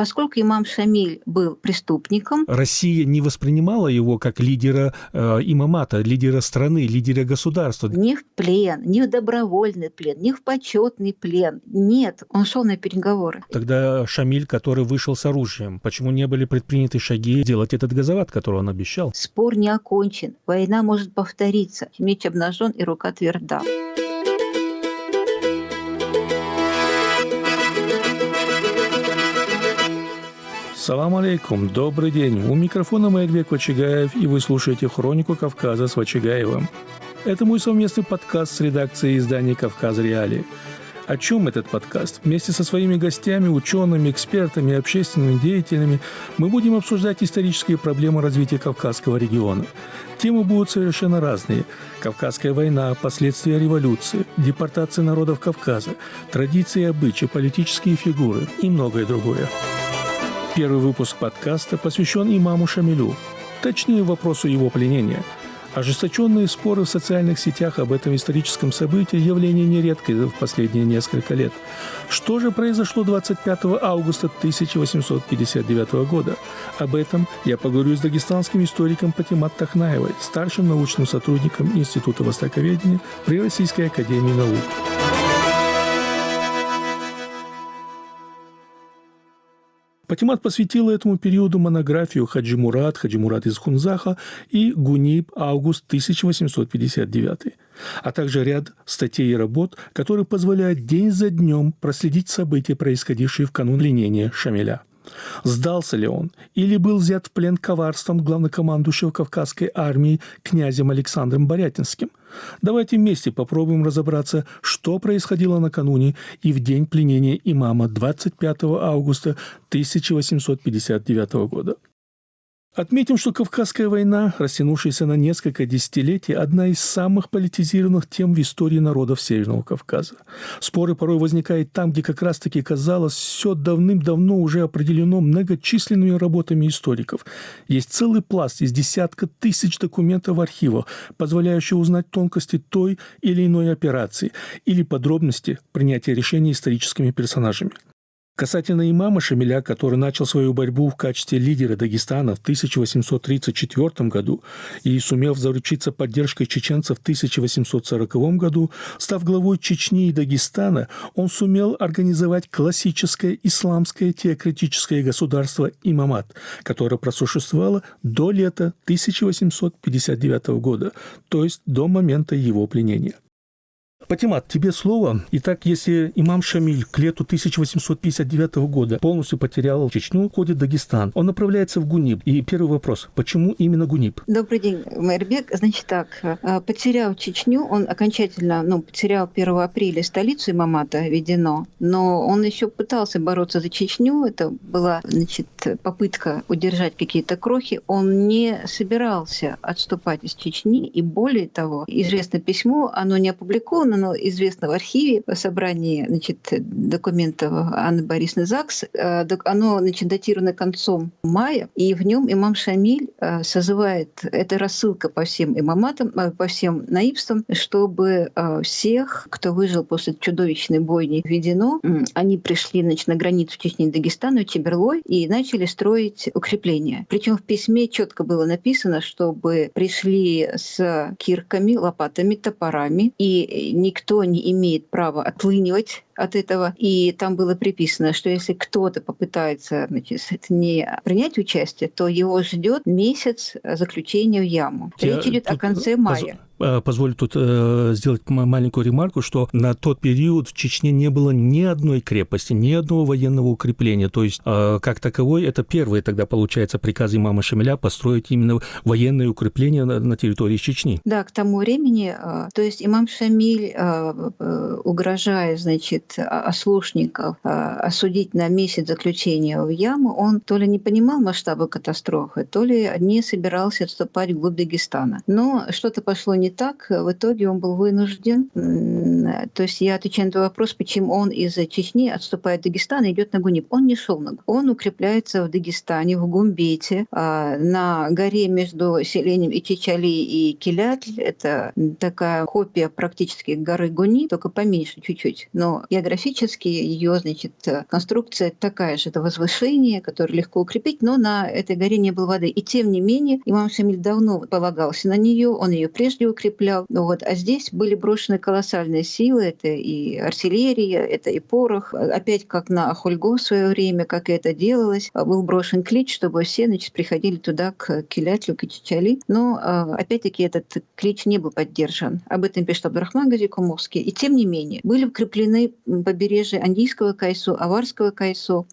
Поскольку имам Шамиль был преступником, Россия не воспринимала его как лидера имамата, лидера страны, лидера государства. ни в плен, ни в добровольный плен, ни в почетный плен. Нет, он шел на переговоры. Тогда Шамиль, который вышел с оружием, почему не были предприняты шаги делать этот газоват, который он обещал? Спор не окончен. Война может повториться. Меч обнажен и рука тверда. Салам алейкум, добрый день. У микрофона Маэльбек Вачигаев, и вы слушаете «Хронику Кавказа» с Вачигаевым. Это мой совместный подкаст с редакцией издания «Кавказ Реалии». О чем этот подкаст? Вместе со своими гостями, учеными, экспертами, общественными деятелями мы будем обсуждать исторические проблемы развития Кавказского региона. Темы будут совершенно разные. Кавказская война, последствия революции, депортация народов Кавказа, традиции и обычаи, политические фигуры и многое другое. Первый выпуск подкаста посвящен имаму Шамилю, точнее вопросу его пленения. Ожесточенные споры в социальных сетях об этом историческом событии – явление нередкое в последние несколько лет. Что же произошло 25 августа 1859 года? Об этом я поговорю с дагестанским историком Патимат Тахнаевой, старшим научным сотрудником Института востоковедения при Российской академии наук. Патимат посвятила этому периоду монографию Хаджи Мурат из Хунзаха и Гуниб Август 1859, а также ряд статей и работ, которые позволяют день за днем проследить события, происходившие в канун пленения Шамиля. Сдался ли он или был взят в плен коварством главнокомандующего Кавказской армией князем Александром Борятинским? Давайте вместе попробуем разобраться, что происходило накануне и в день пленения имама 25 августа 1859 года. Отметим, что Кавказская война, растянувшаяся на несколько десятилетий, одна из самых политизированных тем в истории народов Северного Кавказа. Споры порой возникают там, где как раз-таки казалось, все давным-давно уже определено многочисленными работами историков. Есть целый пласт из десятка тысяч документов в архивах, позволяющих узнать тонкости той или иной операции или подробности принятия решений историческими персонажами. Касательно имама Шамиля, который начал свою борьбу в качестве лидера Дагестана в 1834 году и сумел заручиться поддержкой чеченцев в 1840 году, став главой Чечни и Дагестана, он сумел организовать классическое исламское теократическое государство имамат, которое просуществовало до лета 1859 года, то есть до момента его пленения. Патимат, тебе слово. Итак, если имам Шамиль к лету 1859 года полностью потерял Чечню, уходит в Дагестан, он направляется в Гуниб. И первый вопрос, почему именно Гуниб? Добрый день, Маэльбек. Значит так, потеряв Чечню, он окончательно потерял 1 апреля столицу имамата Ведено, но он еще пытался бороться за Чечню. Это была, попытка удержать какие-то крохи. Он не собирался отступать из Чечни, и более того, известно письмо, оно не опубликовано, но известно в архиве, в собрании документов Анны Борисовны Закс. Оно датировано концом мая, и в нем имам Шамиль созывает, это рассылка по всем имаматам, по всем наибствам, чтобы всех, кто выжил после чудовищной бойни в Ведено, они пришли на границу Чечни и Дагестана, Чеберлой, и начали строить укрепления. Причем в письме четко было написано, чтобы пришли с кирками, лопатами, топорами, и никто не имеет права отлынивать от этого. И там было приписано, что если кто-то попытается не принять участие, то его ждет месяц заключения в яму. Речь идет о конце мая. Позволю тут сделать маленькую ремарку, что на тот период в Чечне не было ни одной крепости, ни одного военного укрепления. То есть, как таковой, это первый тогда, получается, приказ имама Шамиля построить именно военные укрепления на территории Чечни. Да, к тому времени, то есть имам Шамиль, угрожая, ослушников осудить на месяц заключения в яму, он то ли не понимал масштаба катастрофы, то ли не собирался отступать вглубь Дагестана. Но что-то пошло не не так. В итоге он был вынужден. То есть я отвечаю на твой вопрос, почему он из Чечни отступает в Дагестан и идет на Гуниб. Он не шел на Гуниб. Он укрепляется в Дагестане, в Гумбете, на горе между селением Ичичали и Килятль. Это такая копия практически горы Гуниб, только поменьше чуть-чуть. Но географически ее, значит, конструкция такая же. Это возвышение, которое легко укрепить, но на этой горе не было воды. И тем не менее, имам Шамиль давно полагался на нее, он ее прежде укреплял. Вот. А здесь были брошены колоссальные силы. Это и артиллерия, это и порох. Опять как на Ахульго в свое время, как это делалось, был брошен клич, чтобы все, значит, приходили туда, к Килятлю, к Ичичали. Но, опять-таки, этот клич не был поддержан. Об этом пишет Абдурахман Гази Кумовский. И тем не менее, были укреплены побережья Андийского Кайсу, Аварского Кайсу.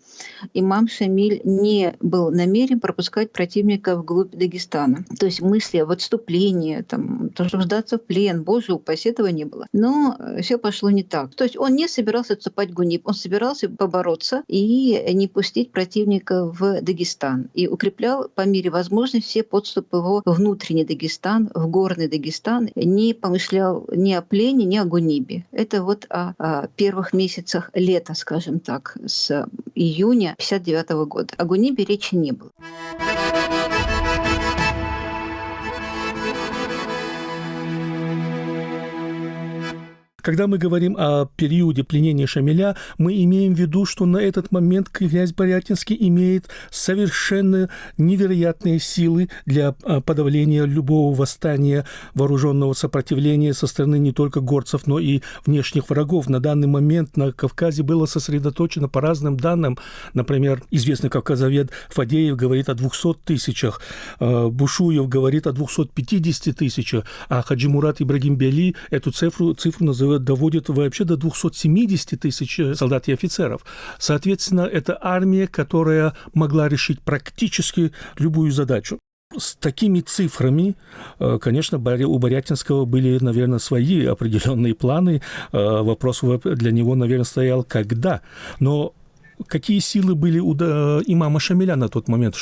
Имам Шамиль не был намерен пропускать противника вглубь Дагестана. То есть мысли об отступлении, там, чтобы сдаться в плен, боже упаси, этого не было. Но все пошло не так. То есть он не собирался отступать в Гуниб, он собирался побороться и не пустить противника в Дагестан. И укреплял по мере возможности все подступы в внутренний Дагестан, в горный Дагестан, не помышлял ни о плене, ни о Гунибе. Это вот о первых месяцах лета, скажем так, с июня 1959 года. О Гунибе речи не было. Когда мы говорим о периоде пленения Шамиля, мы имеем в виду, что на этот момент князь Борятинский имеет совершенно невероятные силы для подавления любого восстания, вооруженного сопротивления со стороны не только горцев, но и внешних врагов. На данный момент на Кавказе было сосредоточено по разным данным. Например, известный кавказовед Фадеев говорит о 200 тысячах, Бушуев говорит о 250 тысячах, а Хаджи Мурат Ибрагимбели эту цифру называет, доводит вообще до 270 тысяч солдат и офицеров. Соответственно, это армия, которая могла решить практически любую задачу. С такими цифрами, конечно, у Борятинского были, наверное, свои определенные планы. Вопрос для него, наверное, стоял «когда?». Но какие силы были у имама Шамиля на тот момент?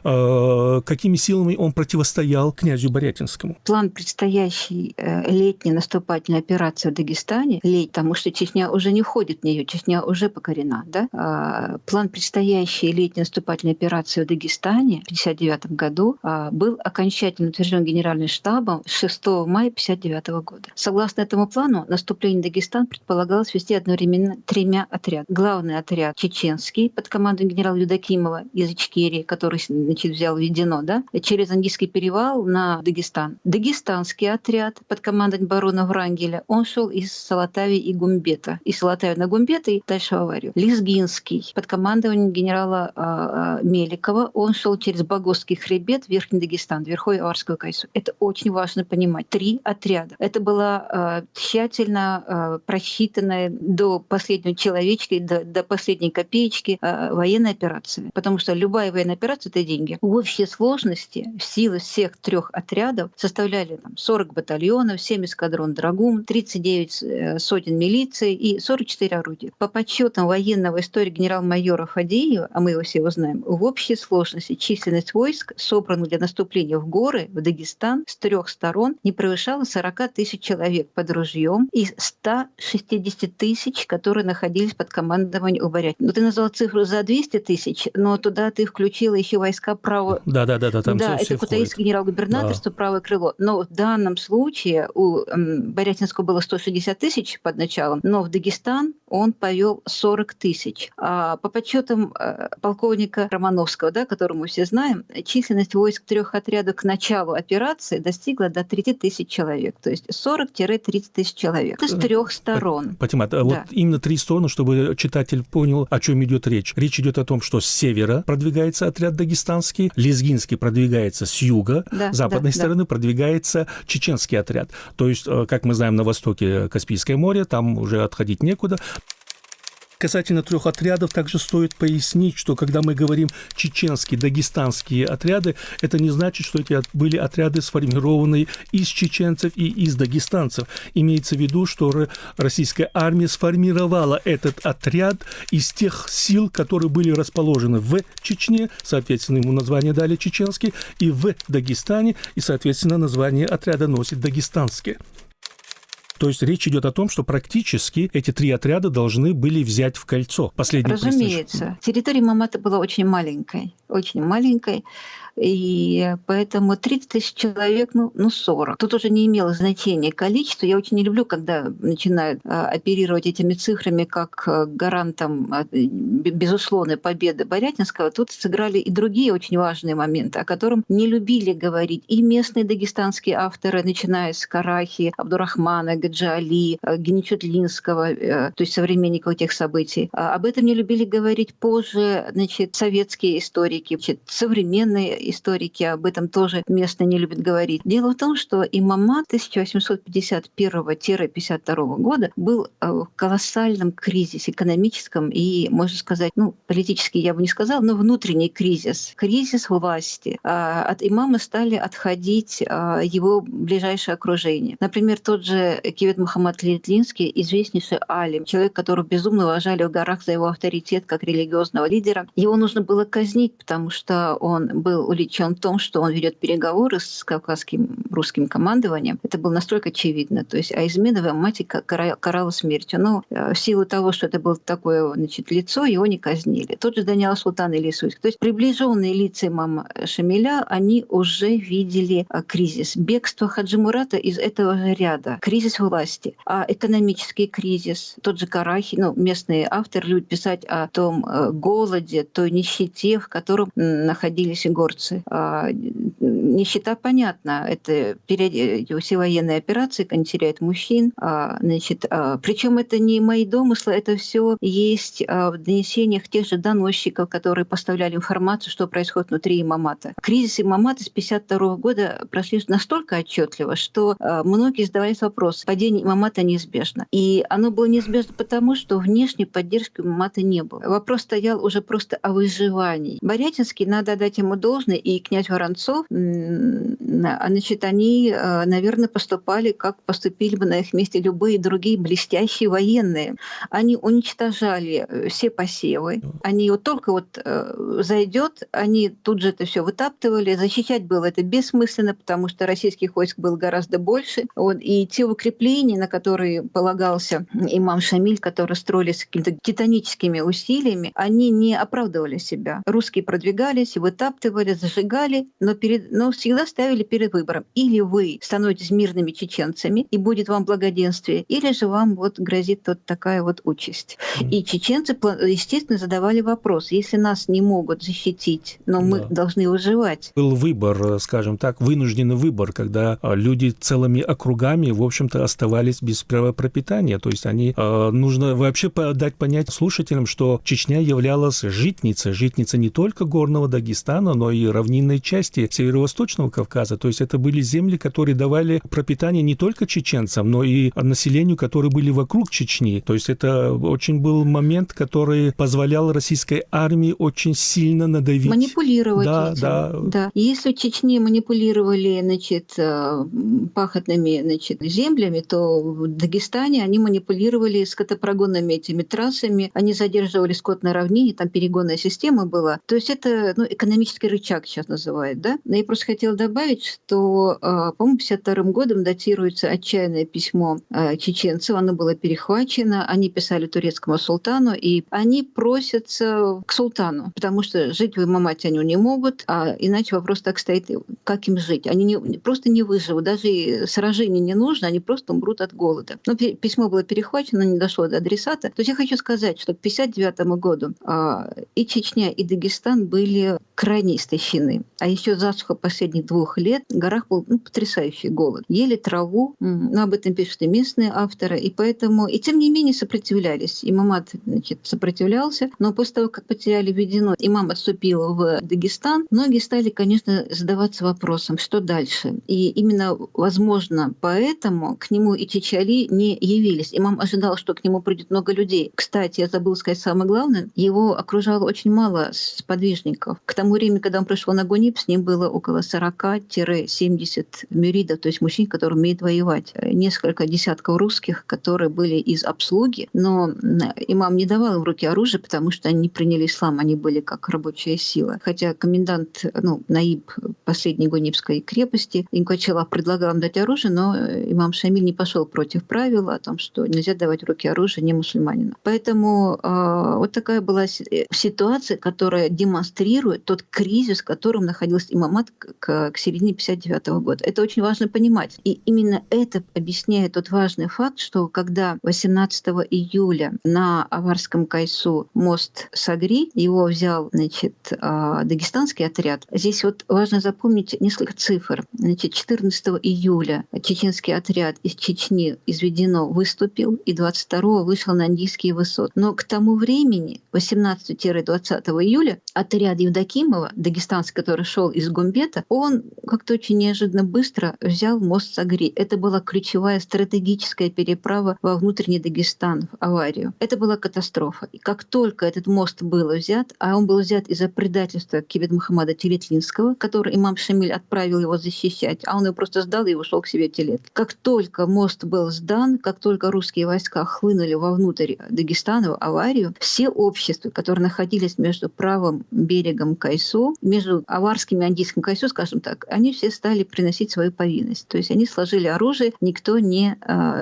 Какими силами он противостоял князю Борятинскому? План предстоящей летней наступательной операции в Дагестане, потому что Чечня уже не входит в нее, Чечня уже покорена. Да? План предстоящей летней наступательной операции в Дагестане в 1959 году был окончательно утвержден Генеральным штабом 6 мая 1959 года. Согласно этому плану, наступление в Дагестан предполагалось вести одновременно 3 отрядами. Главный отряд чеченский под командой генерала Юдакимова из Ичкерии, который, значит, взял Ведено, да, через Ангийский перевал на Дагестан. Дагестанский отряд под командой барона Врангеля, он шел из Салатави и Гумбета. Из Салатави на Гумбет и дальше в Аварию. Лезгинский под командованием генерала Меликова, он шел через Багосский хребет, Верхний Дагестан, Верхой Аварского Кайсу. Это очень важно понимать. 3 отряда. Это была тщательно просчитанная до последнего человечка, до последней копеечки военной операции. Потому что любая военная операция — это деньги. В общей сложности силы всех 3 отрядов составляли 40 батальонов, 7 эскадрон драгун, 39 сотен милиции и 44 орудия. По подсчетам военного историка генерал-майора Фадеева, а мы его все знаем, в общей сложности численность войск, собранных для наступления в горы, в Дагестан, с 3 сторон не превышала 40 тысяч человек под ружьем и 160 тысяч, которые находились под командованием у Борятина. Ты назвал цифру за 200 тысяч, но туда ты включила еще войска правого... Да, там да, все это Кутаисское генерал-губернаторство, да. Правое крыло. Но в данном случае у Борятинского было 160 тысяч под началом, но в Дагестан он повел 40 тысяч. А по подсчетам полковника Романовского, да, которого мы все знаем, численность войск 3 отрядов к началу операции достигла до 30 тысяч человек. То есть 40-30 тысяч человек. Это с 3 сторон. Патимат, да. Вот именно 3 стороны, чтобы читатель понял, о чем идет речь. Речь идет о том, что с севера продвигается отряд дагестанский, Лезгинский продвигается с юга, с западной стороны продвигается чеченский отряд. То есть, как мы знаем, на востоке Каспийское море, там уже отходить некуда. Касательно 3 отрядов, также стоит пояснить, что когда мы говорим чеченские, дагестанские отряды, это не значит, что эти были отряды, сформированные из чеченцев и из дагестанцев. Имеется в виду, что российская армия сформировала этот отряд из тех сил, которые были расположены в Чечне, соответственно, ему название дали чеченский, и в Дагестане, и, соответственно, название отряда носит дагестанский. То есть речь идет о том, что практически эти 3 отряда должны были взять в кольцо. Разумеется. Территория Мамата была очень маленькой. И поэтому 30 тысяч человек, 40. Тут уже не имело значения количество. Я очень не люблю, когда начинают оперировать этими цифрами как гарантом безусловной победы Борятинского. Тут сыграли и другие очень важные моменты, о которых не любили говорить и местные дагестанские авторы, начиная с Карахи, Абдурахмана, Гаджи Али, Геничутлинского, то есть современников этих событий. Об этом не любили говорить позже, советские историки, современные историки об этом тоже местно не любят говорить. Дело в том, что Имамат 1851-52 года был в колоссальном кризисе экономическом и, можно сказать, политический я бы не сказала, но внутренний кризис власти. От имама стали отходить его ближайшее окружение. Например, тот же Кивет Мухаммад Литлинский, известнейший алим, человек, которого безумно уважали в горах за его авторитет как религиозного лидера. Его нужно было казнить, потому что он был увлечен в том, что он ведет переговоры с кавказским русским командованием. Это было настолько очевидно. То есть, измена в Имамате карала смертью. Но в силу того, что это было такое лицо, его не казнили. Тот же Даниал Султан Илисуйский. То есть приближенные лица имама Шамиля, они уже видели кризис. Бегство Хаджи Мурата из этого же ряда. Кризис власти. Экономический кризис. Тот же Карахи, местные авторы любят писать о том голоде, той нищете, в котором находились горцы. Нищета, понятно, это все военные операции, они теряют мужчин. Причем это не мои домыслы, это все есть в донесениях тех же доносчиков, которые поставляли информацию, что происходит внутри имамата. Кризис имамата с 1952 года прошли настолько отчетливо, что многие задавались вопросом, падение имамата неизбежно. И оно было неизбежно потому, что внешней поддержки имамата не было. Вопрос стоял уже просто о выживании. Борятинский, надо отдать ему должное, и князь Воронцов, они, наверное, поступали, как поступили бы на их месте любые другие блестящие военные. Они уничтожали все посевы. Они только зайдет, они тут же это все вытаптывали. Защищать было это бессмысленно, потому что российских войск было гораздо больше. И те укрепления, на которые полагался имам Шамиль, которые строились какими-то титаническими усилиями, они не оправдывали себя. Русские продвигались, вытаптывали, зажигали, но всегда ставили перед выбором. Или вы становитесь мирными чеченцами, и будет вам благоденствие, или же вам грозит такая участь. И чеченцы, естественно, задавали вопрос, если нас не могут защитить, но мы должны выживать. Был выбор, скажем так, вынужденный выбор, когда люди целыми округами, в общем-то, оставались без права пропитания. То есть нужно вообще дать понять слушателям, что Чечня являлась житницей не только горного Дагестана, но и равнинной части Северо-Восточного Кавказа. То есть это были земли, которые давали пропитание не только чеченцам, но и населению, которые были вокруг Чечни. То есть это очень был момент, который позволял российской армии очень сильно надавить. Манипулировать этим. Да. Если в Чечне манипулировали, пахотными, землями, то в Дагестане они манипулировали скотопрогонными этими трассами, они задерживали скот на равнине, там перегонная система была. То есть это экономический рычаг сейчас называют, да? Но я просто хотела добавить, что, по-моему, 1952 годом датируется отчаянное письмо чеченцев, оно было перехвачено, они писали турецкому султану, и они просятся к султану, потому что жить в имамате они не могут, иначе вопрос так стоит, как им жить. Они просто не выживут, даже и сражений не нужно, они просто умрут от голода. Но письмо было перехвачено, не дошло до адресата. То есть я хочу сказать, что к 1959 году и Чечня, и Дагестан были крайне истощены. А еще засуха последних 2 лет, в горах был потрясающий голод. Ели траву, об этом пишут и местные авторы, и поэтому, и тем не менее сопротивлялись. Имамат, сопротивлялся, но после того, как потеряли Ведено, имам отступил в Дагестан, многие стали, конечно, задаваться вопросом, что дальше. И именно, возможно, поэтому к нему и Чичали не явились. Имам ожидал, что к нему придет много людей. Кстати, я забыла сказать самое главное, его окружало очень мало сподвижников. К тому времени, когда он пришел на Гуниб, с ним было около 40-70 мюридов, то есть мужчин, которые умеют воевать. Несколько десятков русских, которые были из обслуги, но имам не давал им в руки оружие, потому что они не приняли ислам, они были как рабочая сила. Хотя комендант, наиб последней Гунибской крепости, Инквачалах предлагал им дать оружие, но имам Шамиль не пошел против правила о том, что нельзя давать в руки оружие не мусульманину. Поэтому вот такая была ситуация, которая демонстрирует тот кризис, в котором находился имамат к середине 1959 года. Это очень важно понимать. И именно это объясняет тот важный факт, что когда 18 июля на Аварском Кайсу мост Сагри, его взял дагестанский отряд. Здесь вот важно запомнить несколько цифр. 14 июля чеченский отряд из Чечни, из Ведено, выступил, и 22-го вышел на Андийские высоты. Но к тому времени, 18-20 июля, отряд Евдокимова, дагестанский, который шел из Гумбета, он как-то очень неожиданно быстро взял мост Сагри. Это была ключевая стратегическая переправа во внутренний Дагестан, в аварию. Это была катастрофа. И как только этот мост был взят, а он был взят из-за предательства Кибет Мухаммада Телетлинского, который имам Шамиль отправил его защищать, а он его просто сдал и ушел к себе в Телет. Как только мост был сдан, как только русские войска хлынули вовнутрь Дагестана, в аварию, все общества, которые находились между правым берегом Кайсу, между Аварским и Андийским Кайсу, скажем так, они все стали приносить свою повинность. То есть они сложили оружие, никто не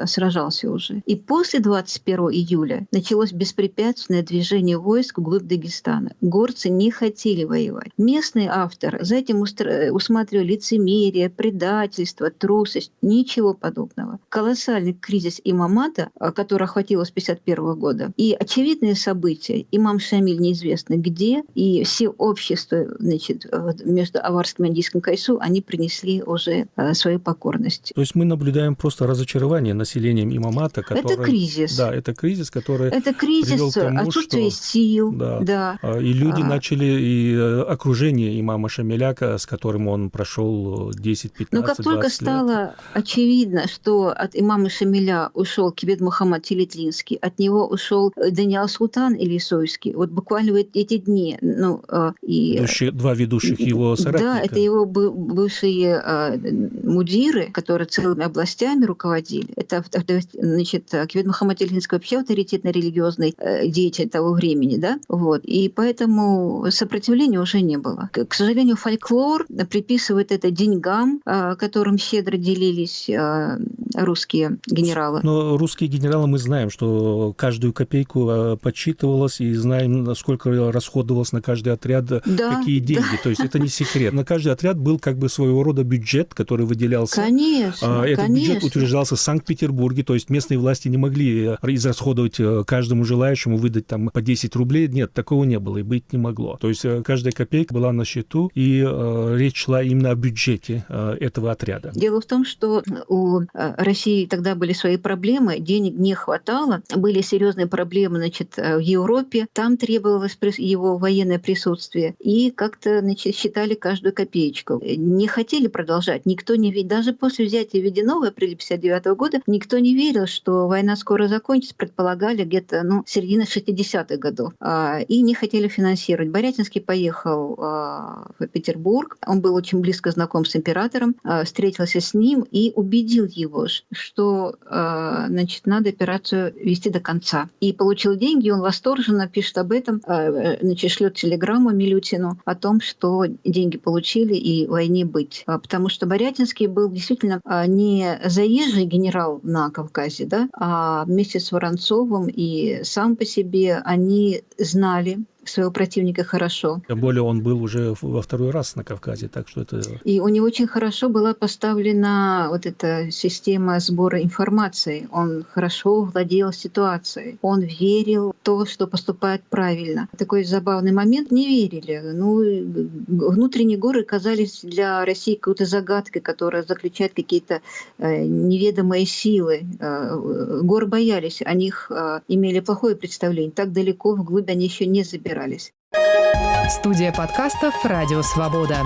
сражался уже. И после 21 июля началось беспрепятственное движение войск вглубь Дагестана. Горцы не хотели воевать. Местный автор за этим усматривал лицемерие, предательство, трусость. Ничего подобного. Колоссальный кризис имамата, который охватил с 1951 года, и очевидные события. Имам Шамиль неизвестно где, и все общества между Аварским и Андийским Кайсу, они принесли уже свою покорность. То есть мы наблюдаем просто разочарование населением имамата, который... Это кризис. Да, это кризис, который это кризис, привел к тому, отсутствие сил. Да. И люди начали, и окружение имама Шамиля, с которым он прошел 10, 15, 20 лет. Но как только стало очевидно, что от имама Шамиля ушел Кибет Мухаммад Телетлинский, от него ушел Даниал Султан Илисойский, вот буквально в эти дни. Два ведущих его соратника. Да, это его бывшие мудиры, которые целыми областями руководили. Это, Кибет Мухаммад Телетлинский вообще авторитетный религиозный деятель того времени, да? Вот. И поэтому сопротивления уже не было. К сожалению, фольклор приписывает это деньгам, которым щедро делились русские генералы. Но русские генералы, мы знаем, что каждую копейку подсчитывалось, и знаем, насколько расходовалось на каждый отряд, какие деньги. То есть это не секрет. На каждый отряд был как бы своего рода бюджет, который выделялся. Конечно, Этот бюджет утверждался в Санкт-Петербурге, то есть местные власти не могли израсходовать каждому желающему, выдать там по 10 рублей. Нет, такого не было и быть не могло. То есть каждая копейка была на счету, и речь шла именно о бюджете этого отряда. Дело в том, что у России тогда были свои проблемы, денег не хватало, были серьезные проблемы, в Европе, там требовалось его военное присутствие, и как-то, считали каждую копеечку. Не хотели продолжать, никто не верил, даже после взятия Ведено в апреле 1959 года, никто не верил, что война скоро закончится, предполагали где-то, середина 60-х годов, и не хотели финансировать. Борятинский поехал в Петербург, он был очень близко знаком с императором, встретился с ним и убедил его, что надо операцию вести до конца. И получил деньги, он восторженно пишет об этом, шлет телеграмму Милютину о том, что деньги получили и войне быть. Потому что Борятинский был действительно не заезжий генерал на Кавказе, да, а вместе с Воронцовым и сам по себе они знали своего противника хорошо. Тем более он был уже во второй раз на Кавказе, так что это... И у него очень хорошо была поставлена вот эта система сбора информации. Он хорошо владел ситуацией. Он верил в то, что поступает правильно. Такой забавный момент. Не верили. Внутренние горы казались для России какой-то загадкой, которая заключает какие-то неведомые силы. Горы боялись, о них имели плохое представление. Так далеко вглубь они еще не забирались. Студия подкастов «Радио Свобода».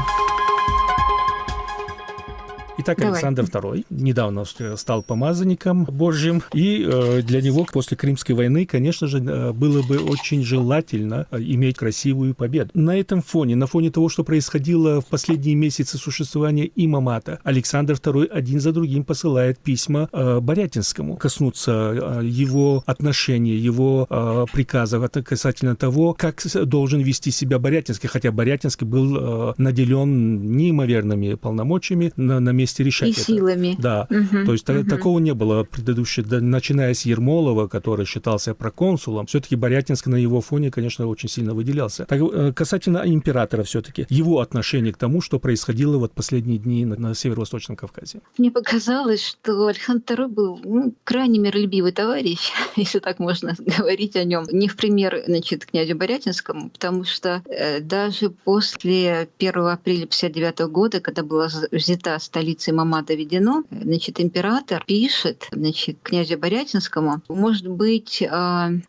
Итак, Александр II недавно стал помазанником Божьим, и для него после Крымской войны, конечно же, было бы очень желательно иметь красивую победу. На этом фоне, на фоне того, что происходило в последние месяцы существования имамата, Александр II один за другим посылает письма Борятинскому, коснуться его отношений, его приказов касательно того, как должен вести себя Борятинский, хотя Борятинский был наделен неимоверными полномочиями на месте решать и это. Силами. Да. То есть такого не было предыдущего, начиная с Ермолова, который считался проконсулом. Все-таки Борятинский на его фоне, конечно, очень сильно выделялся. Так, касательно императора все-таки, его отношение к тому, что происходило вот последние дни на Северо-Восточном Кавказе. Мне показалось, что Александр II был крайне миролюбивый товарищ, если так можно говорить о нем. Не в пример, князю Борятинскому, потому что даже после 1 апреля 1959 года, когда была взята столица имамата Ведено, император пишет, князю Борятинскому, может быть,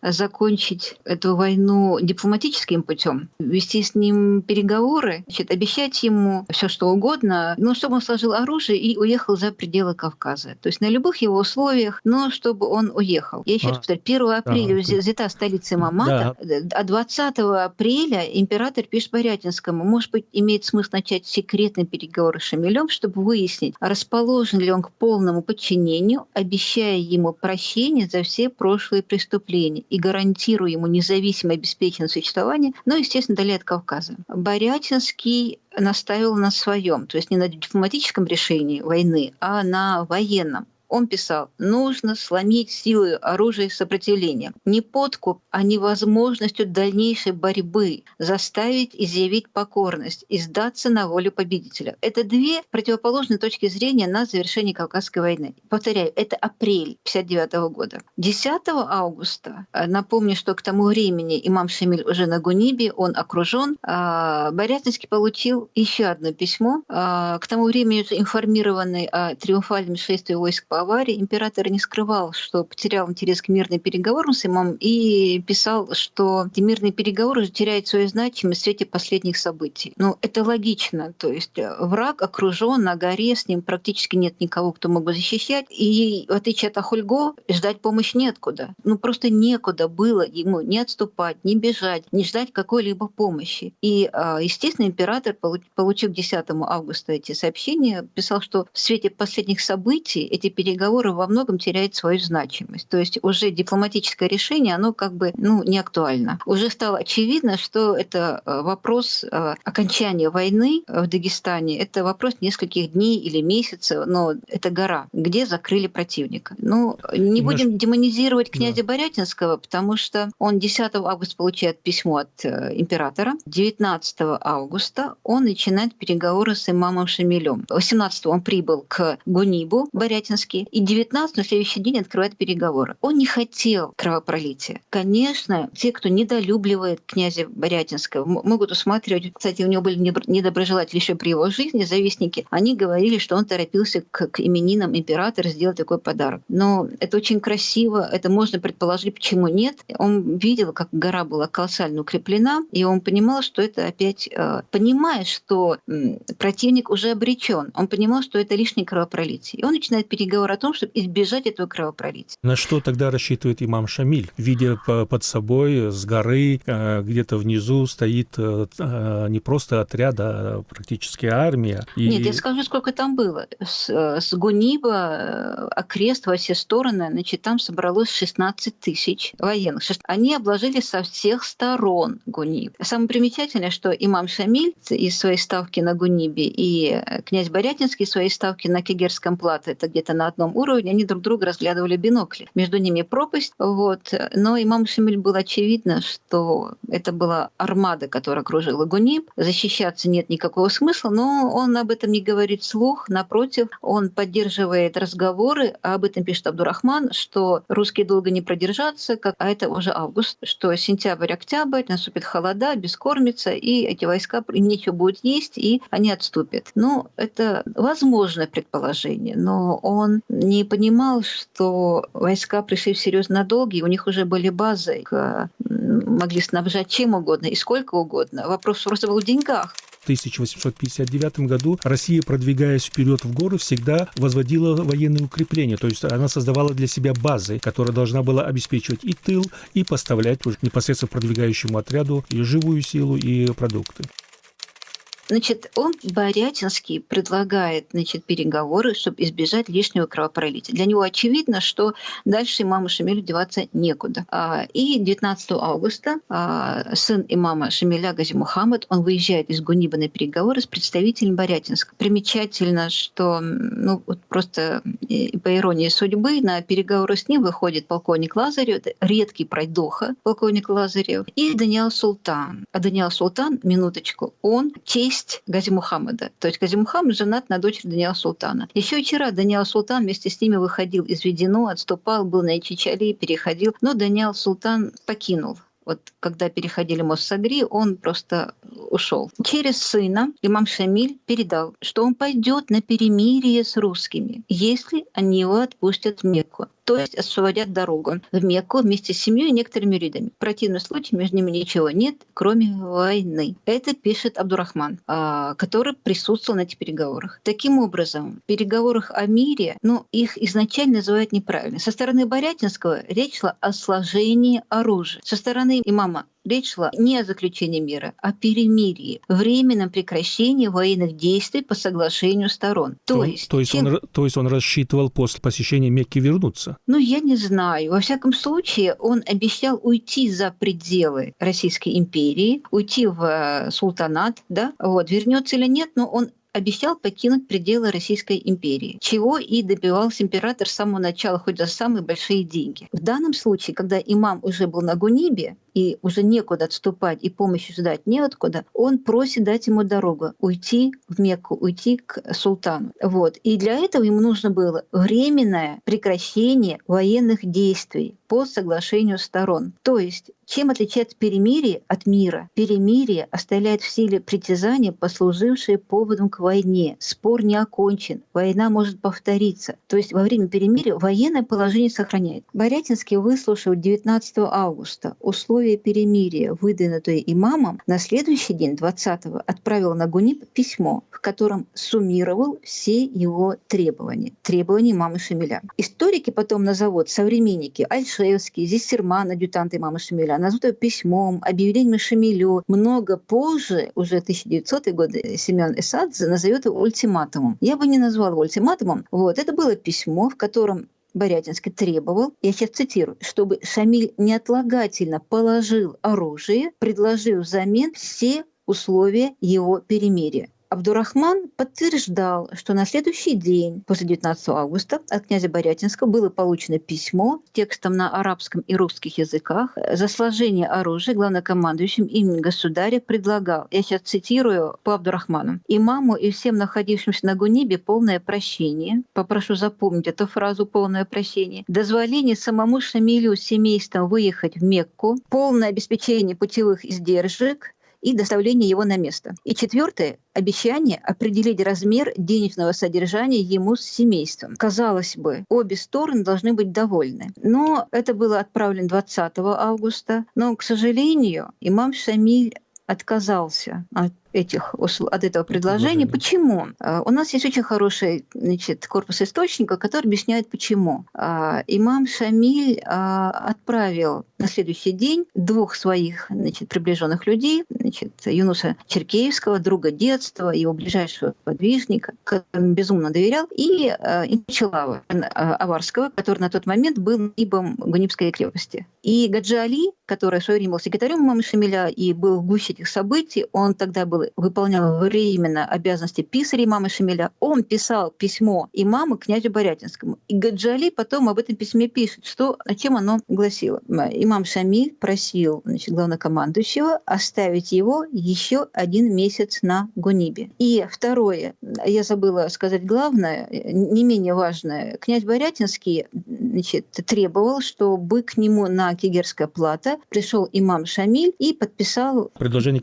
закончить эту войну дипломатическим путем, вести с ним переговоры, обещать ему все что угодно, но чтобы он сложил оружие и уехал за пределы Кавказа. То есть на любых его условиях, но чтобы он уехал. Я еще раз повторяю, 1 апреля взята столица имамата, а 20 апреля император пишет Борятинскому, может быть, имеет смысл начать секретные переговоры с Шамилем, чтобы выяснить, расположен ли он к полному подчинению, обещая ему прощение за все прошлые преступления и гарантируя ему независимое обеспеченное существование, но, естественно, вдали от Кавказа. Борятинский настаивал на своем, то есть не на дипломатическом решении войны, а на военном. Он писал, нужно сломить силой оружия сопротивления. Не подкуп, а невозможностью дальнейшей борьбы заставить изъявить покорность и сдаться на волю победителя. Это две противоположные точки зрения на завершение Кавказской войны. Повторяю, это апрель 1959 года. 10 августа, напомню, что к тому времени имам Шамиль уже на Гунибе, он окружен, Борятинский получил еще одно письмо. К тому времени, уже информированный о триумфальном шествии войск по Аварии, император не скрывал, что потерял интерес к мирным переговорам с имамом и писал, что эти мирные переговоры уже теряют свою значимость в свете последних событий. Это логично. То есть враг окружен на горе, с ним практически нет никого, кто мог бы защищать. И в отличие от Ахульго, ждать помощи неоткуда. Просто некуда было ему ни отступать, ни бежать, ни ждать какой-либо помощи. И, естественно, император, получив 10 августа эти сообщения, писал, что в свете последних событий эти переговоры во многом теряют свою значимость. То есть уже дипломатическое решение, оно не актуально. Уже стало очевидно, что это вопрос окончания войны в Дагестане, это вопрос нескольких дней или месяцев, но это гора, где закрыли противника. Не будем демонизировать князя Борятинского, потому что он 10 августа получает письмо от императора, 19 августа он начинает переговоры с имамом Шамилем. 18 он прибыл к Гунибу, Борятинский, и 19 на следующий день открывает переговоры. Он не хотел кровопролития. Конечно, те, кто недолюбливает князя Борятинского, могут усматривать, кстати, у него были недоброжелатели еще при его жизни, завистники, они говорили, что он торопился к именинам императора сделать такой подарок. Но это очень красиво, это можно предположить, почему нет. Он видел, как гора была колоссально укреплена, и он понимал, что это опять... Понимая, что противник уже обречен, он понимал, что это лишнее кровопролитие. И он начинает переговоры о том, чтобы избежать этого кровопролития. На что тогда рассчитывает имам Шамиль, видя под собой с горы, где-то внизу стоит не просто отряд, а практически армия? Нет, я скажу, сколько там было. С Гуниба, окрест во все стороны, там собралось 16 тысяч военных. Они обложили со всех сторон Гуниб. Самое примечательное, что имам Шамиль из своей ставки на Гунибе и князь Борятинский из своей ставки на Кегерском плато, это где-то на одном уровне, они друг друга разглядывали в бинокли. Между ними пропасть. Вот. Но имаму Шамиль было очевидно, что это была армада, которая окружила Гуниб. Защищаться нет никакого смысла, но он об этом не говорит вслух. Напротив, он поддерживает разговоры, а об этом пишет Абдурахман, что русские долго не продержатся, а это уже август, что сентябрь-октябрь, наступит холода, бескормица, и эти войска, им нечего будет есть, и они отступят. Ну, это возможное предположение, но он не понимал, что войска пришли всерьез на долги, у них уже были базы, могли снабжать чем угодно и сколько угодно. Вопрос просто был в деньгах. В 1859 году Россия, продвигаясь вперед в горы, всегда возводила военные укрепления, то есть она создавала для себя базы, которая должна была обеспечивать и тыл, и поставлять уже непосредственно продвигающему отряду и живую силу, и продукты. Значит, он, Борятинский, предлагает, переговоры, чтобы избежать лишнего кровопролития. Для него очевидно, что дальше имаму Шамилю деваться некуда. И 19 августа сын имама Шамиля Гази Мухаммад, он выезжает из Гуниба на переговоры с представителем Борятинска. Примечательно, что просто по иронии судьбы на переговоры с ним выходит полковник Лазарев, редкий пройдоха полковник Лазарев, и Даниал Султан. А Даниал Султан, минуточку, он тесть Гази Мухаммада. То есть Гази Мухаммад женат на дочери Даниала Султана. Еще вчера Даниал Султан вместе с ними выходил из Ведено, отступал, был на Чичали, переходил. Но Даниал Султан покинул. Вот когда переходили мост Сагри, он просто ушел. Через сына имам Шамиль передал, что он пойдет на перемирие с русскими, если они его отпустят в Мекку. То есть освободят дорогу в Мекку вместе с семьей и некоторыми ридами. В противном случае между ними ничего нет, кроме войны. Это пишет Абдурахман, который присутствовал на этих переговорах. Таким образом, в переговорах о мире, их изначально называют неправильно. Со стороны Борятинского речь шла о сложении оружия. Со стороны имама речь шла не о заключении мира, а о перемирии, временном прекращении военных действий по соглашению сторон. То есть он рассчитывал после посещения Мекки вернуться? Я не знаю. Во всяком случае, он обещал уйти за пределы Российской империи, уйти в султанат, да? Вернется или нет, но он обещал покинуть пределы Российской империи, чего и добивался император с самого начала, хоть за самые большие деньги. В данном случае, когда имам уже был на Гунибе, и уже некуда отступать, и помощи ждать неоткуда, он просит дать ему дорогу, уйти в Мекку, уйти к султану. И для этого ему нужно было временное прекращение военных действий по соглашению сторон. То есть, чем отличается перемирие от мира? Перемирие оставляет в силе притязания, послужившие поводом к войне. Спор не окончен, война может повториться. То есть во время перемирия военное положение сохраняет. Борятинский, выслушав 19 августа условия перемирия, выдвинутые имамом, на следующий день, 20-го, отправил на Гуниб письмо, в котором суммировал все его требования имама Шамиля. Историки потом назовут, современники, Аль-Шевский, Зиссерман, адъютант имама Шамиля, назовут его письмом, объявлением Шамилю. Много позже, уже 1900-е годы, Семен Эсадзе назовет его ультиматумом. Я бы не назвала его ультиматумом. Это было письмо, в котором Борятинский требовал, я сейчас цитирую, чтобы Шамиль неотлагательно положил оружие, предложив взамен все условия его перемирия. Абдурахман подтверждал, что на следующий день, после 19 августа, от князя Борятинского было получено письмо с текстом на арабском и русских языках. За сложение оружия главнокомандующим именем государя предлагал, я сейчас цитирую по Абдурахману, имаму и всем находившимся на Гунибе полное прощение, попрошу запомнить эту фразу «полное прощение», дозволение самому Шамилю с семейством выехать в Мекку, полное обеспечение путевых издержек и доставление его на место. И 4. Обещание определить размер денежного содержания ему с семейством. Казалось бы, обе стороны должны быть довольны. Но это было отправлено 20 августа. Но, к сожалению, имам Шамиль отказался от этого предложения. Почему? У нас есть очень хороший корпус источников, который объясняет, почему. Имам Шамиль отправил на следующий день 2 своих приближенных людей, Юнуса Черкеевского, друга детства, его ближайшего подвижника, которому безумно доверял, и Инчилава Аварского, который на тот момент был ибом Гунибской крепости. И Гаджи Али, который в свое время был секретарем имама Шамиля и был в гуще этих событий, он тогда был выполнял временно обязанности писаря имама Шамиля, он писал письмо имаму князю Борятинскому. И Гаджи потом об этом письме пишет, о чем оно гласило. Имам Шамиль просил, главнокомандующего оставить его еще 1 месяц на Гунибе. И второе, я забыла сказать главное, не менее важное. Князь Борятинский требовал, чтобы к нему на Кигерское плато пришел имам Шамиль и подписал предложение,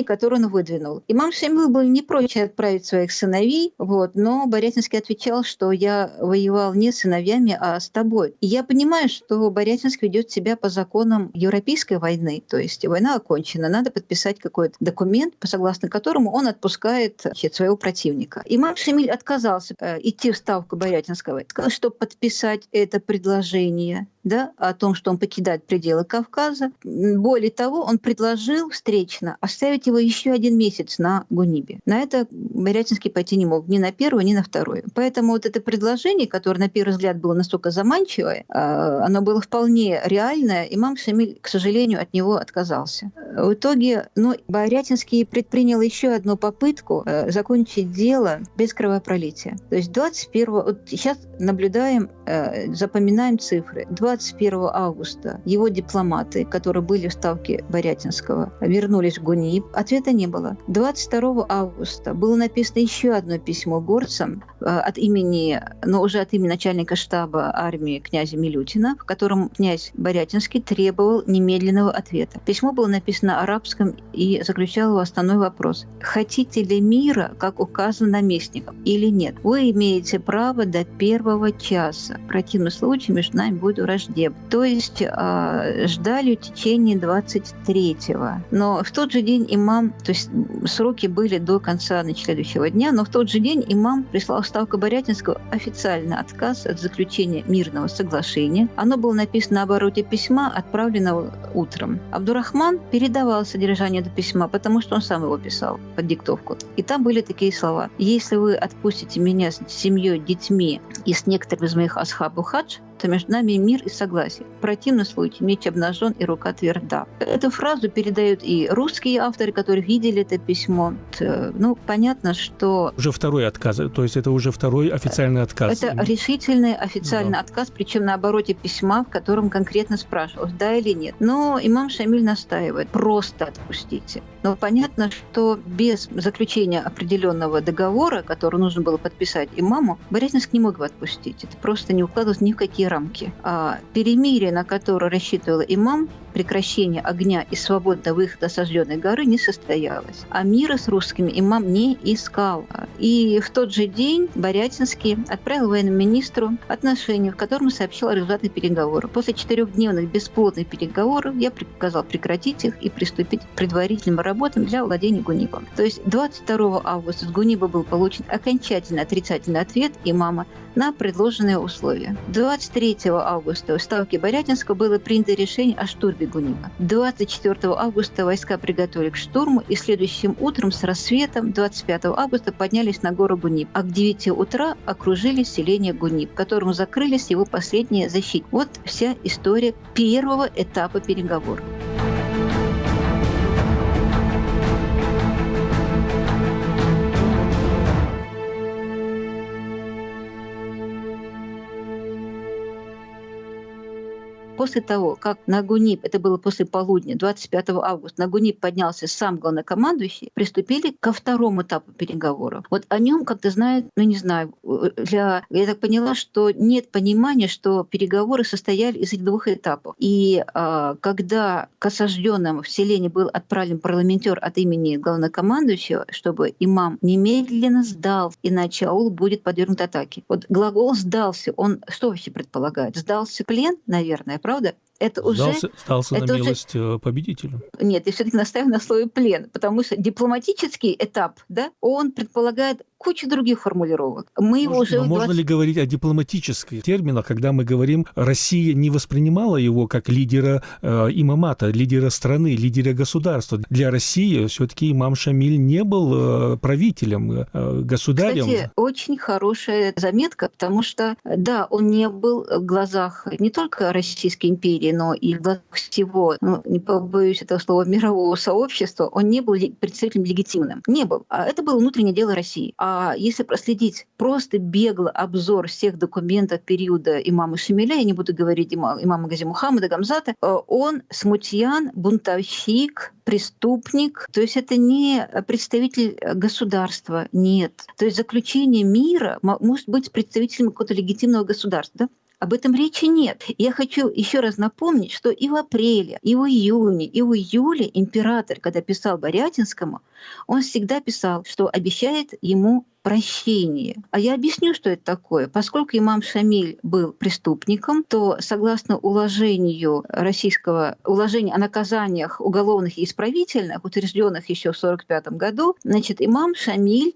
которое он выдвинул. Имам Шамиль был не прочь отправить своих сыновей, но Борятинский отвечал, что я воевал не с сыновьями, а с тобой. И я понимаю, что Борятинский ведет себя по законам Европейской войны, то есть война окончена, надо подписать какой-то документ, согласно которому он отпускает своего противника. Имам Шамиль отказался идти в ставку Борятинского, сказал, что подписать это предложение, о том, что он покидает пределы Кавказа. Более того, он предложил встречно оставить его еще 1 месяц на Гунибе. На это Борятинский пойти не мог ни на первое, ни на второе. Поэтому это предложение, которое на первый взгляд было настолько заманчивое, оно было вполне реальное. Имам Шамиль, к сожалению, от него отказался. В итоге Борятинский предпринял еще одну попытку закончить дело без кровопролития. То есть 21 сейчас наблюдаем, запоминаем цифры. 21 августа его дипломаты, которые были в ставке Борятинского, вернулись в Гуниб. Ответа не было. 22 августа было написано еще одно письмо горцам от имени начальника штаба армии князя Милютина, в котором князь Борятинский требовал немедленного ответа. Письмо было написано на арабском и заключало основной вопрос: хотите ли мира, как указано наместником, или нет? Вы имеете право до 1 часа. В противном случае между нами будет враждебно. То есть ждали в течение 23-го. Но в тот же день имам, то есть сроки были до конца следующего дня, но в тот же день имам прислал в ставку Борятинского официальный отказ от заключения мирного соглашения. Оно было написано на обороте письма, отправленного утром. Абдурахман передавал содержание этого письма, потому что он сам его писал под диктовку. И там были такие слова: «Если вы отпустите меня с семьей, детьми и с некоторыми из моих асхабу хадж, то между нами мир и согласие. В противном случае меч обнажен и рука тверда». Эту фразу передают и русские авторы, которые видели это письмо. Понятно, что... Уже второй отказ, то есть это уже второй официальный отказ. Это решительный официальный отказ, причем на обороте письма, в котором конкретно спрашивалось, да или нет. Но имам Шамиль настаивает: просто отпустите. Но понятно, что без заключения определенного договора, который нужно было подписать имаму, Борятинский не мог его отпустить. Это просто не укладывалось ни в какие рамки. А перемирие, на которое рассчитывал имам, прекращение огня и свободного выхода осажденной горы, не состоялось. А мира с русскими имам не искал. И в тот же день Борятинский отправил военному министру отношение, в котором сообщил о результатах переговоров. После 4-дневных бесплодных переговоров я приказал прекратить их и приступить к предварительным работам для владения Гунибом. То есть 22 августа с Гуниба был получен окончательно отрицательный ответ имама на предложенные условия. 23 августа в ставке Борятинского было принято решение о штурме Гуниба. 24 августа войска приготовили к штурму, и следующим утром с рассветом 25 августа поднялись на гору Гуниб, а к 9 утра окружили селение Гуниб, которому закрылись его последние защиты. Вот вся история первого этапа переговоров. После того, как на Гуниб, это было после полудня, 25 августа, на Гуниб поднялся сам главнокомандующий, приступили ко второму этапу переговоров. Вот о нем как-то знают, я так поняла, что нет понимания, что переговоры состояли из этих 2 этапов. И когда к осажденным в селении был отправлен парламентер от имени главнокомандующего, чтобы имам немедленно сдался, иначе аул будет подвергнут атаке. Вот глагол «сдался», он что вообще предполагает? Сдался в плен, наверное, правда? Это сдался на милость победителю. Нет, я все-таки настаиваю на слове «плен», потому что дипломатический этап, он предполагает кучу других формулировок. Можно ли говорить о дипломатических терминах, когда мы говорим, Россия не воспринимала его как лидера имамата, лидера страны, лидера государства. Для России все-таки имам Шамиль не был правителем, государем. Кстати, очень хорошая заметка, потому что, он не был в глазах не только Российской империи, мире, но и в глазах всего, не побоюсь этого слова, мирового сообщества, он не был представителем легитимным. Не был. А это было внутреннее дело России. А если проследить просто бегло обзор всех документов периода имама Шамиля, я не буду говорить имама Гази Мухаммада, Гамзата, он смутьян, бунтовщик, преступник. То есть это не представитель государства, нет. То есть заключение мира может быть представителем какого-то легитимного государства. Да? Об этом речи нет. Я хочу еще раз напомнить, что и в апреле, и в июне, и в июле император, когда писал Борятинскому, он всегда писал, что обещает ему прощение. А я объясню, что это такое. Поскольку имам Шамиль был преступником, то согласно уложению российского уложения о наказаниях уголовных и исправительных, утвержденных еще в 1945 году, имам Шамиль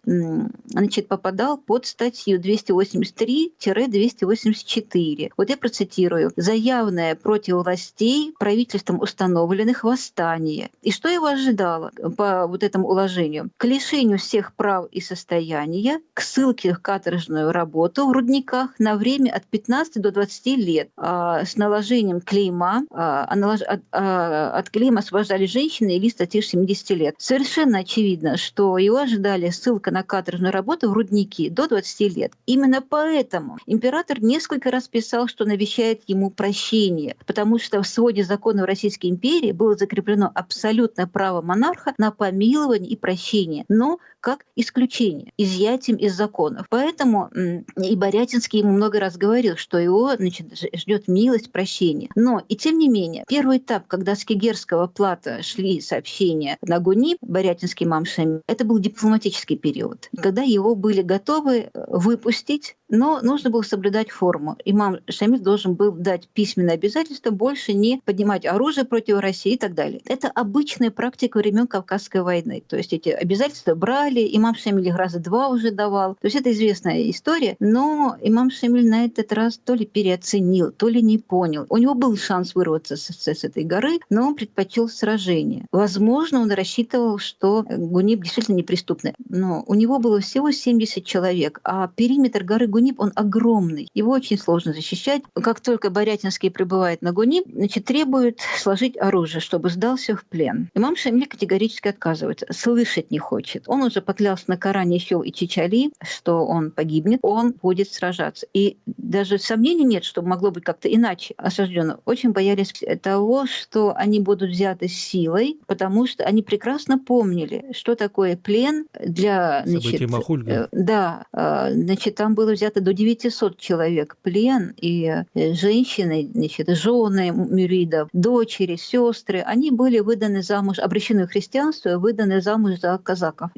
попадал под статью 283-284. Вот я процитирую. «За явное против властей правительством установленных восстание». И что его ожидало по вот этому уложению? К лишению всех прав и состояний, к ссылке в каторжную работу в рудниках на время от 15 до 20 лет с наложением клейма. От клейма освобождали женщины или статьи 70 лет. Совершенно очевидно, что его ожидали ссылка на каторжную работу в рудники до 20 лет. Именно поэтому император несколько раз писал, что он обещает ему прощение, потому что в своде законов Российской империи было закреплено абсолютное право монарха на помилование и прощение, но как исключение, изъятием из законов. Поэтому и Борятинский ему много раз говорил, что его ждет милость, прощение. Но и тем не менее, первый этап, когда с Кегерского плато шли сообщения на Гуниб, Борятинский имам Шамиль, это был дипломатический период, когда его были готовы выпустить, но нужно было соблюдать форму. Имам Шамиль должен был дать письменное обязательство больше не поднимать оружие против России и так далее. Это обычная практика времен Кавказской войны. То есть эти обязательства брали, имам Шамиль их раза два уже давал. То есть это известная история, но имам Шамиль на этот раз то ли переоценил, то ли не понял. У него был шанс вырваться с этой горы, но он предпочел сражение. Возможно, он рассчитывал, что Гуниб действительно неприступный. Но у него было всего 70 человек, а периметр горы Гуниб, он огромный. Его очень сложно защищать. Как только Борятинский прибывает на Гуниб, требует сложить оружие, чтобы сдался в плен. Имам Шамиль категорически отказывается, слышать не хочет. Он уже поклялся на Коране Щел и Чичали, что он погибнет, он будет сражаться. И даже сомнений нет, что могло быть как-то иначе осаждено. Очень боялись того, что они будут взяты силой, потому что они прекрасно помнили, что такое плен для... События Махульга. Да, там было взято до 900 человек плен, и женщины, жены мюридов, дочери, сестры, они были выданы замуж, обращены в христианство, выданы замуж за казаков.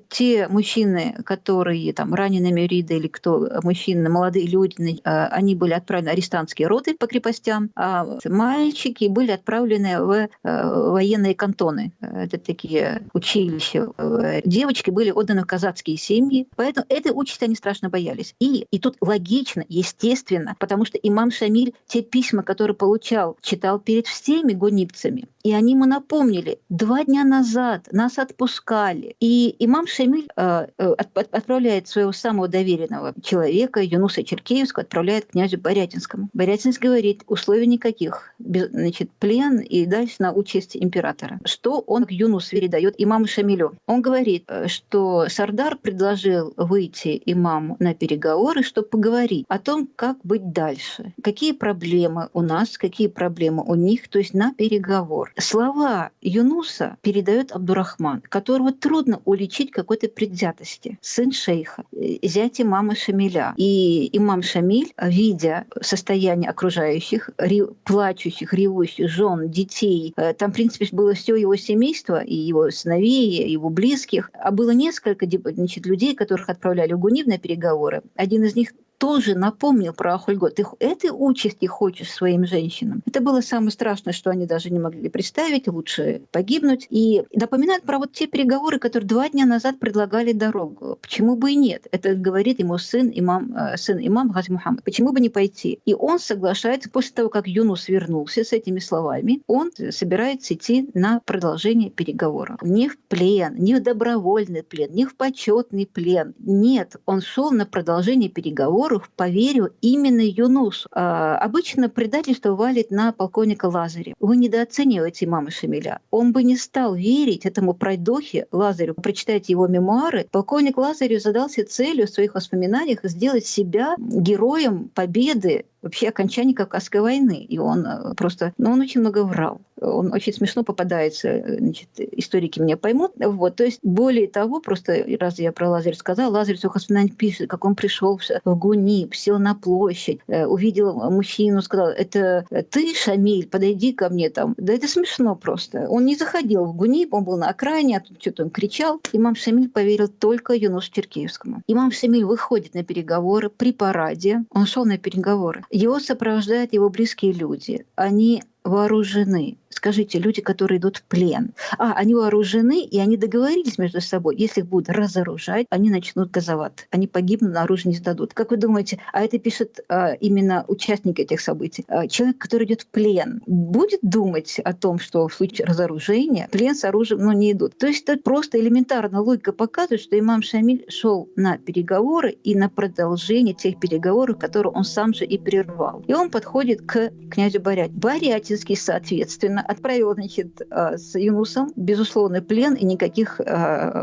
Те мужчины, которые раненые мюриды или кто, мужчины, молодые люди, они были отправлены в арестантские роты по крепостям, а мальчики были отправлены в военные кантоны. Это такие училища. Девочки были отданы в казацкие семьи, поэтому этой участи они страшно боялись. И тут логично, естественно, потому что имам Шамиль те письма, которые получал, читал перед всеми гунибцами. И они ему напомнили, 2 дня назад нас отпускали. И имам Шамиль отправляет своего самого доверенного человека, Юнуса Черкеевского, отправляет к князю Борятинскому. Борятинский говорит, условий никаких. Плен и дальше на участь императора. Что он к Юнусу передает имаму Шамилю? Он говорит, что Сардар предложил выйти имаму на переговоры, чтобы поговорить о том, как быть дальше. Какие проблемы у нас, какие проблемы у них, то есть на переговор. Слова Юнуса передает Абдурахман, которого трудно уличить какой-то предвзятости. Сын шейха, зять имама Шамиля. И имам Шамиль, видя состояние окружающих, плачущих, ревущих жен, детей, там, в принципе, было все его семейство, и его сыновей, и его близких, а было несколько людей, которых отправляли в Гуниб на переговоры. Один из них тоже напомнил про Ахульго. Ты этой участи хочешь своим женщинам? Это было самое страшное, что они даже не могли представить. Лучше погибнуть. И напоминает про вот те переговоры, которые 2 дня назад предлагали дорогу. Почему бы и нет? Это говорит ему сын имам Гази Мухаммад. Почему бы не пойти? И он соглашается после того, как Юнус вернулся с этими словами. Он собирается идти на продолжение переговоров. Не в плен, не в добровольный плен, не в почетный плен. Нет, он шел на продолжение переговоров переговорах поверил именно Юнусу. Обычно предательство валит на полковника Лазаря. Вы недооцениваете имама Шамиля. Он бы не стал верить этому пройдохе Лазарю. Прочитайте его мемуары. Полковник Лазарю задался целью в своих воспоминаниях сделать себя героем победы, вообще окончания Кавказской войны. И он просто... он очень много врал. Он очень смешно попадается, значит, историки меня поймут. Вот. То есть, более того, просто раз я про Лазаря сказала, Лазарь в своих воспоминаниях пишет, как он пришел в Гуниб, сел на площадь, увидел мужчину, сказал: это ты, Шамиль, подойди ко мне там. Да это смешно просто. Он не заходил в Гуниб, он был на окраине, а тут что-то он кричал. Имам Шамиль поверил только Юнусу Черкеевскому. Имам Шамиль выходит на переговоры при параде. Он шел на переговоры. Его сопровождают его близкие люди. Они вооружены. Скажите, люди, которые идут в плен. Они вооружены, и они договорились между собой. Если их будут разоружать, они начнут газовать. Они погибнут, на оружие не сдадут. Как вы думаете, это пишет именно участник этих событий? Человек, который идет в плен, будет думать о том, что в случае разоружения плен с оружием не идут. То есть это просто элементарно логика показывает, что имам Шамиль шел на переговоры и на продолжение тех переговоров, которые он сам же и прервал. И он подходит к князю Барятинский, соответственно, отправил, значит, с Юнусом безусловный плен и никаких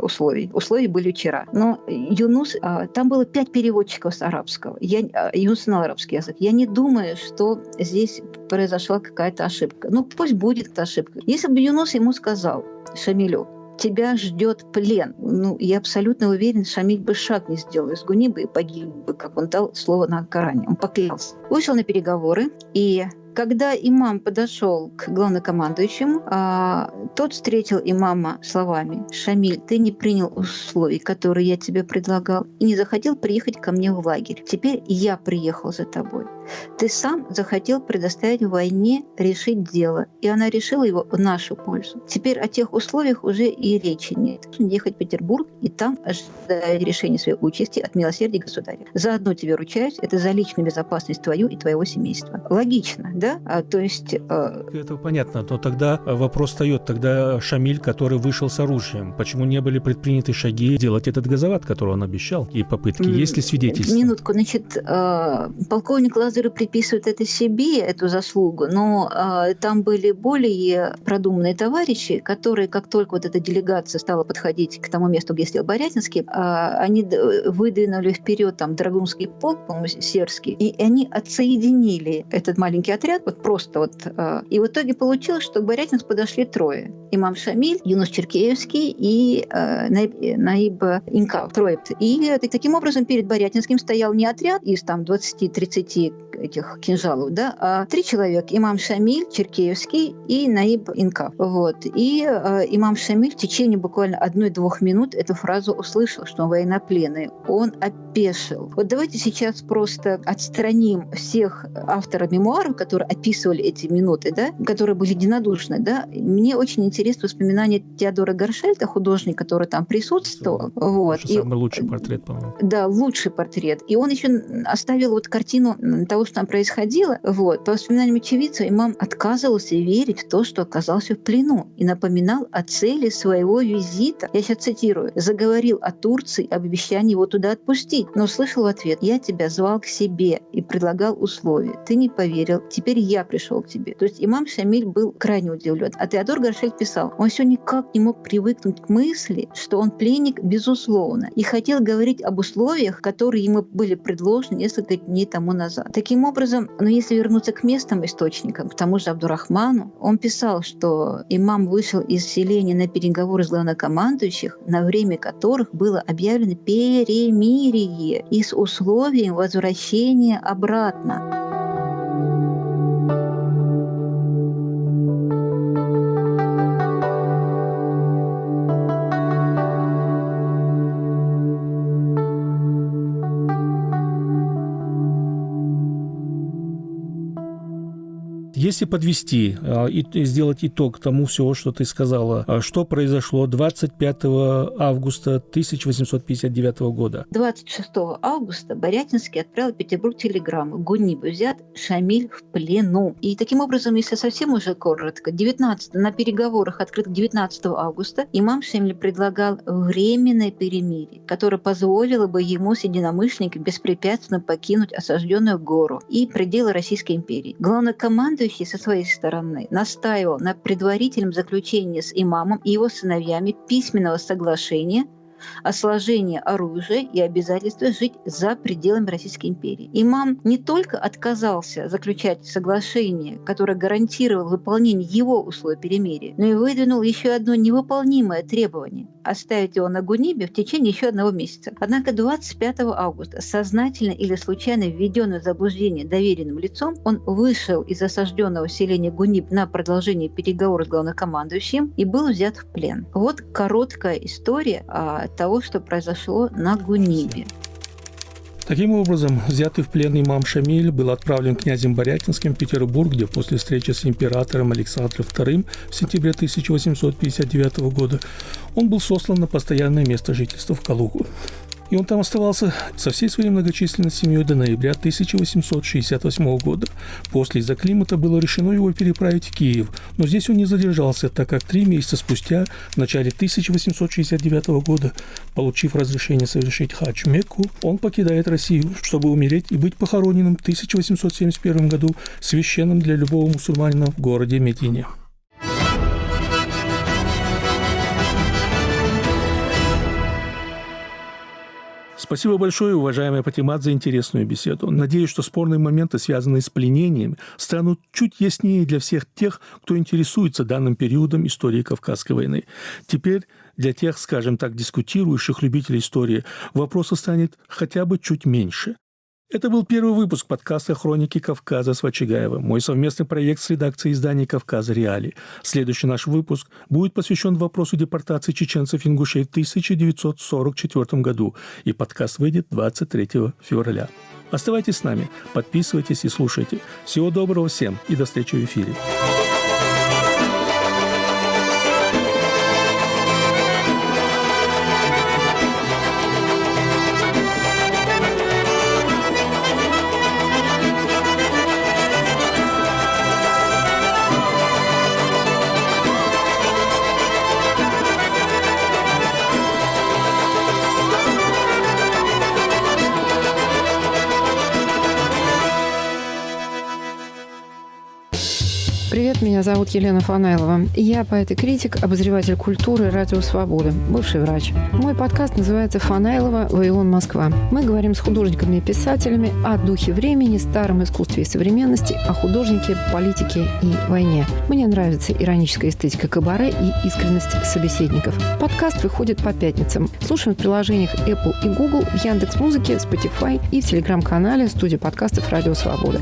условий. Условия были вчера. Но Юнус, там было 5 переводчиков с арабского. Юнус знал арабский язык. Я не думаю, что здесь произошла какая-то ошибка. Пусть будет эта ошибка. Если бы Юнус ему сказал, Шамилю: тебя ждет плен. Я абсолютно уверен, Шамиль бы шаг не сделал из Гуниба и погиб бы, как он дал слово на Коране. Он поклялся. Вышел на переговоры, и когда имам подошел к главнокомандующему, тот встретил имама словами: «Шамиль, ты не принял условий, которые я тебе предлагал, и не захотел приехать ко мне в лагерь. Теперь я приехал за тобой. Ты сам захотел предоставить войне решить дело, и она решила его в нашу пользу. Теперь о тех условиях уже и речи нет. Ехать в Петербург и там ожидать решения своей участи от милосердия государя. Заодно тебе ручаюсь, это за личную безопасность твою и твоего семейства». Логично, да? То есть... Это понятно, но тогда вопрос встает. Тогда Шамиль, который вышел с оружием, почему не были предприняты шаги делать этот газоват, который он обещал, и попытки? Есть ли свидетельства? Минутку. Значит, полковник Лазарю приписывает это себе, эту заслугу, но там были более продуманные товарищи, которые, как только вот эта делегация стала подходить к тому месту, где сидел Борятинский, они выдвинули вперед там Драгунский полк, по-моему, Серский, и они отсоединили этот маленький отряд, вот просто вот. И в итоге получилось, что к Борятинску подошли 3. Имам Шамиль, Юнус Черкеевский и Наиб Инкав. 3. И таким образом перед Борятинским стоял не отряд из там 20-30 этих кинжалов, да, а 3 человека: имам Шамиль, Черкеевский и Наиб Инкав. Вот. И имам Шамиль в течение буквально 1-2 минут эту фразу услышал, что он военнопленный. Он опешил. Вот давайте сейчас просто отстраним всех авторов мемуаров, которые описывали эти минуты, да, которые были единодушны. Да. Мне очень интересно воспоминания Теодора Горшельта, художник, который там присутствовал. Вот. Самый лучший портрет, по-моему. Да, лучший портрет. И он еще оставил вот картину того, что там происходило. Вот. По воспоминаниям очевидцев, имам отказывался верить в то, что оказался в плену, и напоминал о цели своего визита. Я сейчас цитирую. «Заговорил о Турции, об обещании его туда отпустить, но услышал в ответ: я тебя звал к себе и предлагал условия. Ты не поверил, теперь я пришел к тебе». То есть имам Шамиль был крайне удивлен. А Теодор Горшельд писал: он все никак не мог привыкнуть к мысли, что он пленник безусловно, и хотел говорить об условиях, которые ему были предложены несколько дней тому назад. Таким образом, если вернуться к местным источникам, к тому же Абдурахману, он писал, что имам вышел из селения на переговоры с главнокомандующих, на время которых было объявлено перемирие и с условием возвращения обратно. Если подвести и сделать итог тому всего, что ты сказала, что произошло 25 августа 1859 года? 26 августа Борятинский отправил в Петербург телеграмму: Гуниб взят, Шамиль в плену. И таким образом, если совсем уже коротко, на переговорах, открытых 19 августа, имам Шамиль предлагал временное перемирие, которое позволило бы ему с единомышленниками беспрепятственно покинуть осажденную гору и пределы Российской империи. Главнокомандующий со своей стороны настаивал на предварительном заключении с имамом и его сыновьями письменного соглашения о сложении оружия и обязательстве жить за пределами Российской империи. Имам не только отказался заключать соглашение, которое гарантировало выполнение его условий перемирия, но и выдвинул еще одно невыполнимое требование – оставить его на Гунибе в течение еще 1 месяца. Однако 25 августа, сознательно или случайно введенный в заблуждение доверенным лицом, он вышел из осажденного селения Гуниб на продолжение переговоров с главнокомандующим и был взят в плен. Вот короткая история того, что произошло на Гунибе. Таким образом, взятый в плен имам Шамиль был отправлен князем Борятинским в Петербург, где после встречи с императором Александром II в сентябре 1859 года он был сослан на постоянное место жительства в Калугу. И он там оставался со всей своей многочисленной семьей до ноября 1868 года. После из-за климата было решено его переправить в Киев, но здесь он не задержался, так как 3 месяца спустя, в начале 1869 года, получив разрешение совершить хадж в Мекку, он покидает Россию, чтобы умереть и быть похороненным в 1871 году священным для любого мусульманина в городе Медине. Спасибо большое, уважаемая Патимат, за интересную беседу. Надеюсь, что спорные моменты, связанные с пленением, станут чуть яснее для всех тех, кто интересуется данным периодом истории Кавказской войны. Теперь для тех, скажем так, дискутирующих любителей истории, вопросов станет хотя бы чуть меньше. Это был первый выпуск подкаста «Хроники Кавказа» с Вачигаевым, мой совместный проект с редакцией издания «Кавказ Реалии». Следующий наш выпуск будет посвящен вопросу депортации чеченцев-ингушей в 1944 году, и подкаст выйдет 23 февраля. Оставайтесь с нами, подписывайтесь и слушайте. Всего доброго всем и до встречи в эфире. Привет, меня зовут Елена Фанайлова. Я поэт и критик, обозреватель культуры «Радио Свобода», бывший врач. Мой подкаст называется «Фанайлова. Вавилон. Москва». Мы говорим с художниками и писателями о духе времени, старом искусстве и современности, о художнике, политике и войне. Мне нравится ироническая эстетика кабаре и искренность собеседников. Подкаст выходит по пятницам. Слушаем в приложениях Apple и Google, в Яндекс.Музыке, Spotify и в телеграм-канале студии подкастов «Радио Свобода».